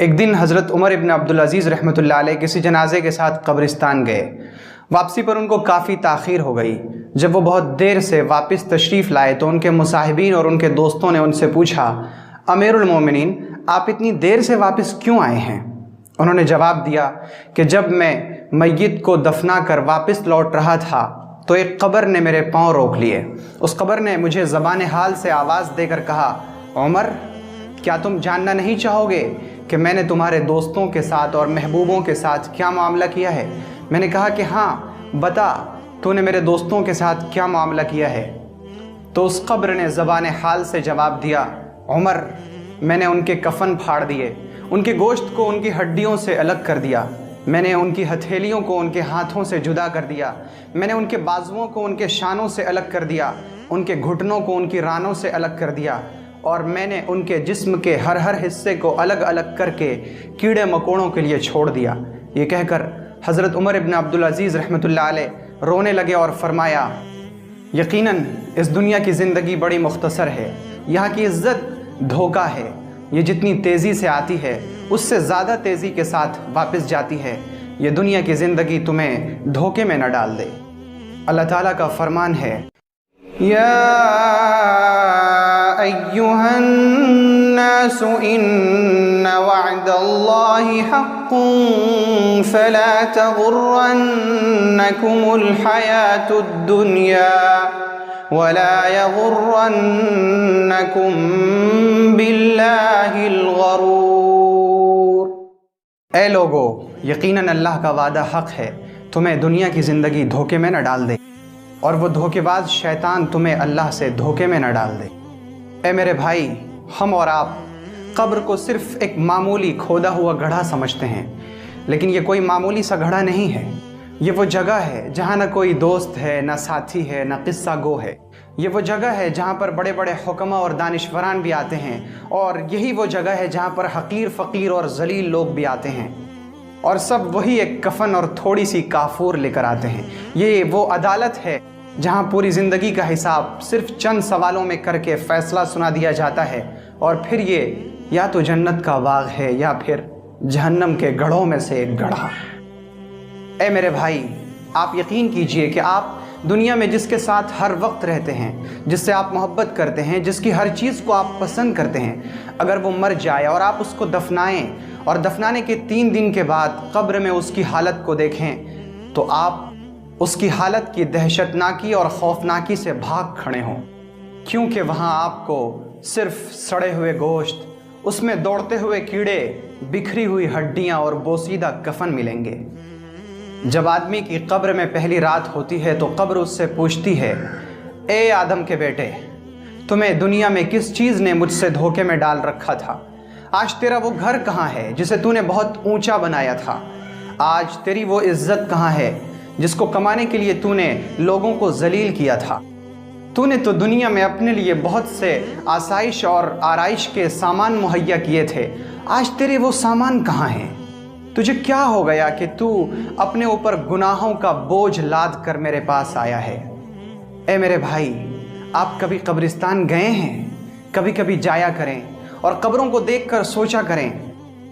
ایک دن حضرت عمر ابن عبدالعزیز رحمۃ اللہ علیہ کسی جنازے کے ساتھ قبرستان گئے۔ واپسی پر ان کو کافی تاخیر ہو گئی۔ جب وہ بہت دیر سے واپس تشریف لائے تو ان کے مصاحبین اور ان کے دوستوں نے ان سے پوچھا، امیر المومنین آپ اتنی دیر سے واپس کیوں آئے ہیں؟ انہوں نے جواب دیا کہ جب میں میت کو دفنا کر واپس لوٹ رہا تھا تو ایک قبر نے میرے پاؤں روک لیے۔ اس قبر نے مجھے زبان حال سے آواز دے کر کہا، عمر کیا تم جاننا نہیں چاہو گے کہ میں نے تمہارے دوستوں کے ساتھ اور محبوبوں کے ساتھ کیا معاملہ کیا ہے؟ میں نے کہا کہ ہاں بتا، تو نے میرے دوستوں کے ساتھ کیا معاملہ کیا ہے؟ تو اس قبر نے زبان حال سے جواب دیا، عمر میں نے ان کے کفن پھاڑ دیے، ان کے گوشت کو ان کی ہڈیوں سے الگ کر دیا، میں نے ان کی ہتھیلیوں کو ان کے ہاتھوں سے جدا کر دیا، میں نے ان کے بازوؤں کو ان کے شانوں سے الگ کر دیا، ان کے گھٹنوں کو ان کی رانوں سے الگ کر دیا، اور میں نے ان کے جسم کے ہر حصے کو الگ الگ کر کے کیڑے مکوڑوں کے لیے چھوڑ دیا۔ یہ کہہ کر حضرت عمر ابن عبدالعزیز رحمۃ اللہ علیہ رونے لگے اور فرمایا، یقیناً اس دنیا کی زندگی بڑی مختصر ہے، یہاں کی عزت دھوکہ ہے، یہ جتنی تیزی سے آتی ہے اس سے زیادہ تیزی کے ساتھ واپس جاتی ہے، یہ دنیا کی زندگی تمہیں دھوکے میں نہ ڈال دے۔ اللہ تعالیٰ کا فرمان ہے، یا ایھا الناس ان وعد اللہ حق فلا تغرنکم الحیاۃ الدنیا ولا یغرنکم باللہ الغرور۔ اے لوگو، یقیناً اللہ کا وعدہ حق ہے، تمہیں دنیا کی زندگی دھوکے میں نہ ڈال دے، اور وہ دھوکے باز شیطان تمہیں اللہ سے دھوکے میں نہ ڈال دے۔ اے میرے بھائی، ہم اور آپ قبر کو صرف ایک معمولی کھودا ہوا گڑھا سمجھتے ہیں، لیکن یہ کوئی معمولی سا گڑھا نہیں ہے۔ یہ وہ جگہ ہے جہاں نہ کوئی دوست ہے، نہ ساتھی ہے، نہ قصہ گو ہے۔ یہ وہ جگہ ہے جہاں پر بڑے بڑے حکما اور دانشوران بھی آتے ہیں، اور یہی وہ جگہ ہے جہاں پر حقیر فقیر اور ذلیل لوگ بھی آتے ہیں، اور سب وہی ایک کفن اور تھوڑی سی کافور لے کر آتے ہیں۔ یہ وہ عدالت ہے جہاں پوری زندگی کا حساب صرف چند سوالوں میں کر کے فیصلہ سنا دیا جاتا ہے، اور پھر یہ یا تو جنت کا باغ ہے یا پھر جہنم کے گڑھوں میں سے ایک گڑھا۔ اے میرے بھائی، آپ یقین کیجئے کہ آپ دنیا میں جس کے ساتھ ہر وقت رہتے ہیں، جس سے آپ محبت کرتے ہیں، جس کی ہر چیز کو آپ پسند کرتے ہیں، اگر وہ مر جائے اور آپ اس کو دفنائیں اور دفنانے کے 3 دن کے بعد قبر میں اس کی حالت کو دیکھیں تو آپ اس کی حالت کی دہشتناکی اور خوفناکی سے بھاگ کھڑے ہوں، کیونکہ وہاں آپ کو صرف سڑے ہوئے گوشت، اس میں دوڑتے ہوئے کیڑے، بکھری ہوئی ہڈیاں اور بوسیدہ کفن ملیں گے۔ جب آدمی کی قبر میں پہلی رات ہوتی ہے تو قبر اس سے پوچھتی ہے، اے آدم کے بیٹے، تمہیں دنیا میں کس چیز نے مجھ سے دھوکے میں ڈال رکھا تھا؟ آج تیرا وہ گھر کہاں ہے جسے تو نے بہت اونچا بنایا تھا؟ آج تیری وہ عزت کہاں ہے جس کو کمانے کے لیے تو نے لوگوں کو ذلیل کیا تھا؟ تو نے تو دنیا میں اپنے لیے بہت سے آسائش اور آرائش کے سامان مہیا کیے تھے، آج تیرے وہ سامان کہاں ہیں؟ تجھے کیا ہو گیا کہ تو اپنے اوپر گناہوں کا بوجھ لاد کر میرے پاس آیا ہے؟ اے میرے بھائی، آپ کبھی قبرستان گئے ہیں؟ کبھی کبھی جایا کریں اور قبروں کو دیکھ کر سوچا کریں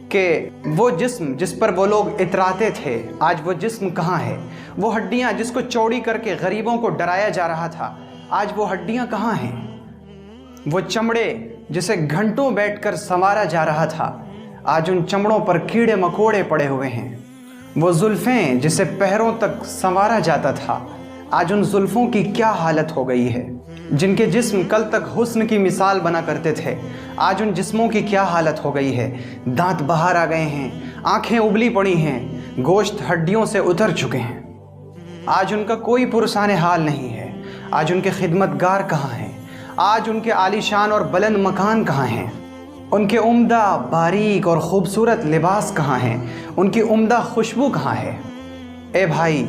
کہ وہ جسم جس پر وہ لوگ اتراتے تھے، آج وہ جسم کہاں ہے؟ وہ ہڈیاں جس کو چوڑی کر کے غریبوں کو ڈرایا جا رہا تھا، آج وہ ہڈیاں کہاں ہیں؟ وہ چمڑے جسے گھنٹوں بیٹھ کر سنوارا جا رہا تھا، آج ان چمڑوں پر کیڑے مکوڑے پڑے ہوئے ہیں۔ وہ زلفیں جسے پیروں تک سنوارا جاتا تھا، آج ان زلفوں کی کیا حالت ہو گئی ہے؟ جن کے جسم کل تک حسن کی مثال بنا کرتے تھے، آج ان جسموں کی کیا حالت ہو گئی ہے؟ دانت باہر آ گئے ہیں، آنکھیں ابلی پڑی ہیں، گوشت ہڈیوں سے اتر چکے ہیں۔ آج ان کا کوئی پرسان حال نہیں ہے۔ آج ان کے خدمتگار کہاں ہیں؟ آج ان کے عالیشان اور بلند مکان کہاں ہیں؟ ان کے عمدہ، باریک اور خوبصورت لباس کہاں ہیں؟ ان کی عمدہ خوشبو کہاں ہے؟ اے بھائی،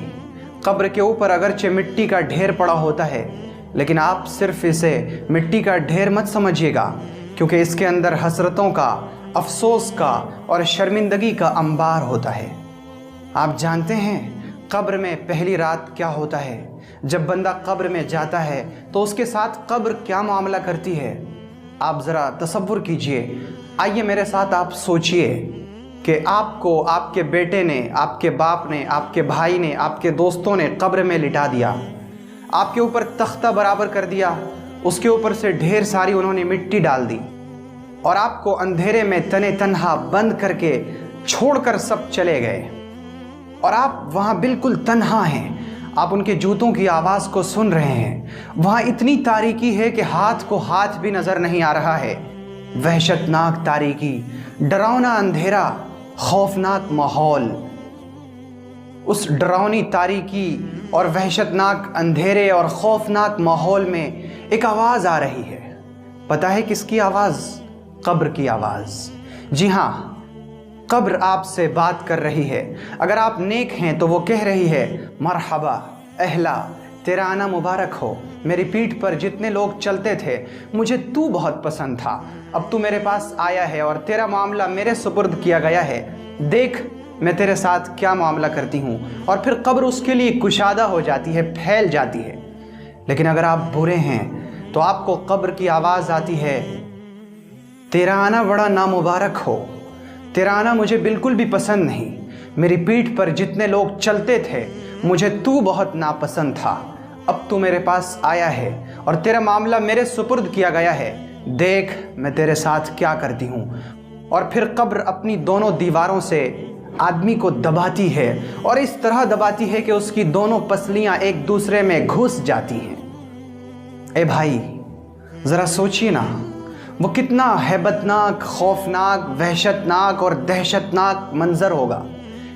قبر کے اوپر اگرچہ مٹی کا ڈھیر پڑا ہوتا ہے، لیکن آپ صرف اسے مٹی کا ڈھیر مت سمجھیے گا، کیونکہ اس کے اندر حسرتوں کا، افسوس کا اور شرمندگی کا انبار ہوتا ہے۔ آپ جانتے ہیں قبر میں پہلی رات کیا ہوتا ہے؟ جب بندہ قبر میں جاتا ہے تو اس کے ساتھ قبر کیا معاملہ کرتی ہے؟ آپ ذرا تصور کیجئے، آئیے میرے ساتھ آپ سوچئے۔ کہ آپ کو آپ کے بیٹے نے, آپ کے باپ نے, آپ کے بھائی نے, آپ کے دوستوں نے قبر میں لٹا دیا, آپ کے اوپر تختہ برابر کر دیا, اس کے اوپر سے ڈھیر ساری انہوں نے مٹی ڈال دی, اور آپ کو اندھیرے میں تنے تنہا بند کر کے چھوڑ کر سب چلے گئے, اور آپ وہاں بالکل تنہا ہیں. آپ ان کے جوتوں کی آواز کو سن رہے ہیں. وہاں اتنی تاریکی ہے کہ ہاتھ کو ہاتھ بھی نظر نہیں آ رہا ہے. وحشتناک تاریکی, ڈراؤنا اندھیرا, خوفناک ماحول. اس ڈراؤنی تاریکی اور وحشتناک اندھیرے اور خوفناک ماحول میں ایک آواز آ رہی ہے. پتہ ہے کس کی آواز؟ قبر کی آواز. جی ہاں, قبر آپ سے بات کر رہی ہے. اگر آپ نیک ہیں تو وہ کہہ رہی ہے, مرحبا اہلا, تیرا آنا مبارک ہو. میری پیٹھ پر جتنے لوگ چلتے تھے مجھے تو بہت پسند تھا, اب تو میرے پاس آیا ہے اور تیرا معاملہ میرے سپرد کیا گیا ہے. دیکھ میں تیرے ساتھ کیا معاملہ کرتی ہوں. اور پھر قبر اس کے لیے کشادہ ہو جاتی ہے, پھیل جاتی ہے. لیکن اگر آپ برے ہیں تو آپ کو قبر کی آواز آتی ہے, تیرا آنا بڑا نامبارک ہو, تیرا آنا مجھے بالکل بھی پسند نہیں. میری پیٹھ پر جتنے لوگ چلتے تھے مجھے تو بہت ناپسند تھا, اب تو میرے پاس آیا ہے اور تیرا معاملہ میرے سپرد کیا گیا ہے. دیکھ میں تیرے ساتھ کیا کرتی ہوں. اور پھر قبر اپنی دونوں دیواروں سے آدمی کو دباتی ہے, اور اس طرح دباتی ہے کہ اس کی دونوں پسلیاں ایک دوسرے میں گھس جاتی ہیں. اے بھائی ذرا سوچیے نا, وہ کتنا ہیبتناک, خوفناک, وحشتناک اور دہشتناک منظر ہوگا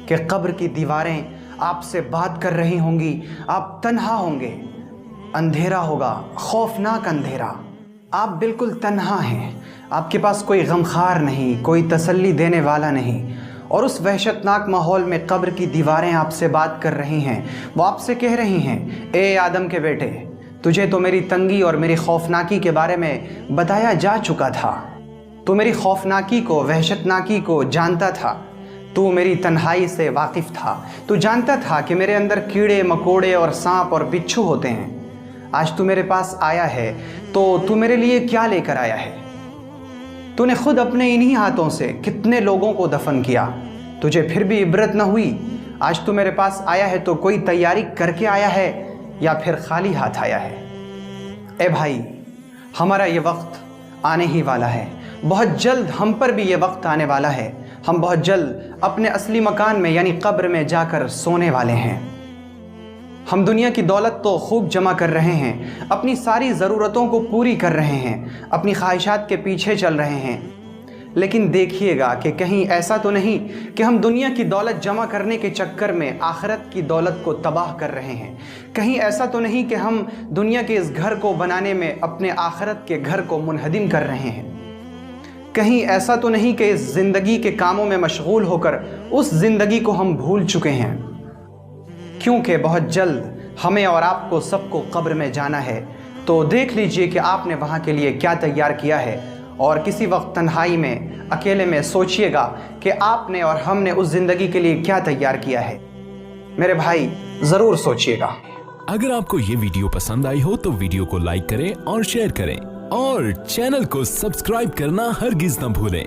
کہ قبر کی دیواریں آپ سے بات کر رہی ہوں گی. آپ تنہا ہوں گے, اندھیرا ہوگا, خوفناک اندھیرا. آپ بالکل تنہا ہیں, آپ کے پاس کوئی غمخوار نہیں, کوئی تسلی دینے والا نہیں. اور اس وحشتناک ماحول میں قبر کی دیواریں آپ سے بات کر رہی ہیں. وہ آپ سے کہہ رہی ہیں, اے آدم کے بیٹے, تجھے تو میری تنگی اور میری خوفناکی کے بارے میں بتایا جا چکا تھا. تو میری خوفناکی کو, وحشتناکی کو جانتا تھا. تو میری تنہائی سے واقف تھا. تو جانتا تھا کہ میرے اندر کیڑے مکوڑے اور سانپ اور بچھو ہوتے ہیں. آج تو میرے پاس آیا ہے تو تو میرے لیے کیا لے کر آیا ہے؟ تو نے خود اپنے انہی ہاتھوں سے کتنے لوگوں کو دفن کیا, تجھے پھر بھی عبرت نہ ہوئی. آج تو میرے پاس آیا ہے تو کوئی تیاری کر کے آیا ہے یا پھر خالی ہاتھ آیا ہے؟ اے بھائی ہمارا یہ وقت آنے ہی والا ہے. بہت جلد ہم پر بھی یہ وقت آنے والا ہے. ہم بہت جلد اپنے اصلی مکان میں یعنی قبر میں جا کر سونے والے ہیں. ہم دنیا کی دولت تو خوب جمع کر رہے ہیں, اپنی ساری ضرورتوں کو پوری کر رہے ہیں, اپنی خواہشات کے پیچھے چل رہے ہیں. لیکن دیکھیے گا کہ کہیں ایسا تو نہیں کہ ہم دنیا کی دولت جمع کرنے کے چکر میں آخرت کی دولت کو تباہ کر رہے ہیں. کہیں ایسا تو نہیں کہ ہم دنیا کے اس گھر کو بنانے میں اپنے آخرت کے گھر کو منہدم کر رہے ہیں. کہیں ایسا تو نہیں کہ اس زندگی کے کاموں میں مشغول ہو کر اس زندگی کو ہم بھول چکے ہیں. کیونکہ بہت جلد ہمیں اور آپ کو سب کو قبر میں جانا ہے. تو دیکھ لیجئے کہ آپ نے وہاں کے لیے کیا تیار کیا ہے, اور کسی وقت تنہائی میں اکیلے میں سوچئے گا کہ آپ نے اور ہم نے اس زندگی کے لیے کیا تیار کیا ہے. میرے بھائی ضرور سوچئے گا. اگر آپ کو یہ ویڈیو پسند آئی ہو تو ویڈیو کو لائک کریں اور شیئر کریں, اور چینل کو سبسکرائب کرنا ہرگز نہ بھولیں.